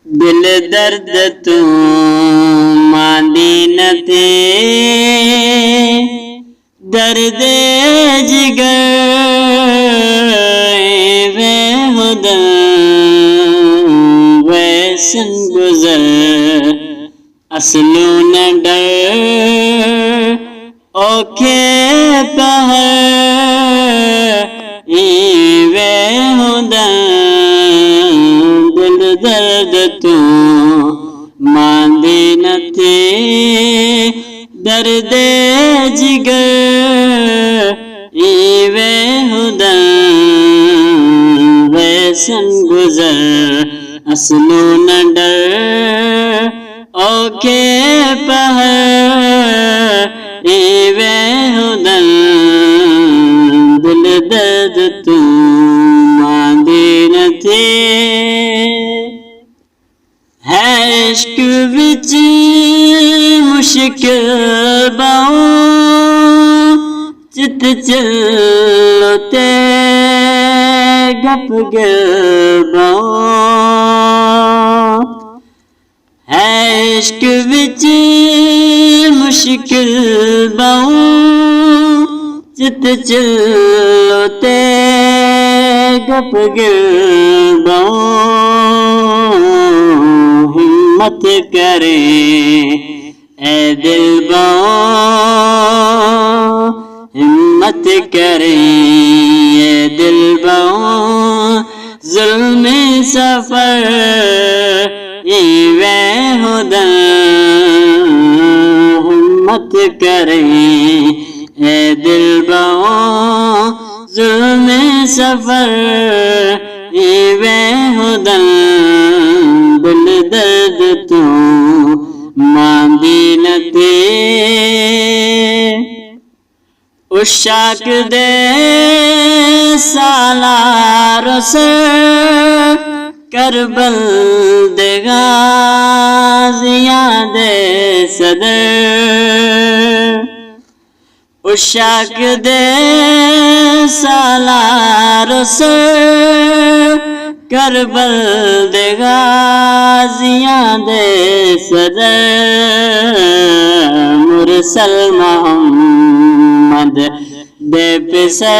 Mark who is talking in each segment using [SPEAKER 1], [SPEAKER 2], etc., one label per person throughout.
[SPEAKER 1] दिल दर्द तू मांदी न थे, दर्द जिगर वे खुदा वैसन गुजर असलू न डर ओखे पहर वे खुदा दिल दर्द तू मांदी न थे, दर्द जिगर वे खुदा वैसन गुजर असलू न डर ओखे पहर वे खुदा दिल दर्द तू मांदी न थे। है इश्क विच मुश्किल बाओ चित चलोते गप गबाओ, है इश्क विच मुश्किल बाओ चित चलोते गप गबाओ। हिम्मत करे ए दिल बाओ, हिम्मत करे ए दिल बाओ, जुल्म सफर वे खुदा हिम्मत करे ए दिल बाओ, जुल्म सफर वे खुदा दिल दर्द तू मांदी न थे। उशाक दे सालार से करबल दे गाज़ियां दे सदर, उशाक दे सालार से करबल दे गाज़ियां दे सदर, मुरसल मोहम्मद दे पिसर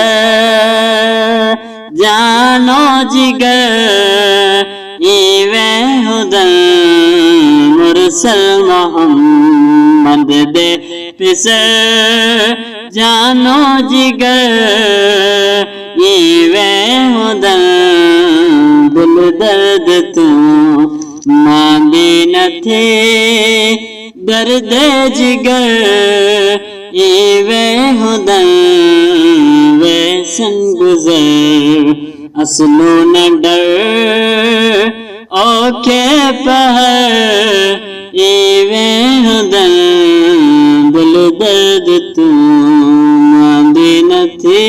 [SPEAKER 1] जानो जिगर वे खुदा मुरसल मोहम्मद दे पिसर जानो जिगर वे खुदा दिल दर्द तू मांदी न थे, दर्द जिगर वे खुदा वैसन गुजर असलू न डर ओखे पहर वे खुदा दिल दर्द तू मांदी न थे।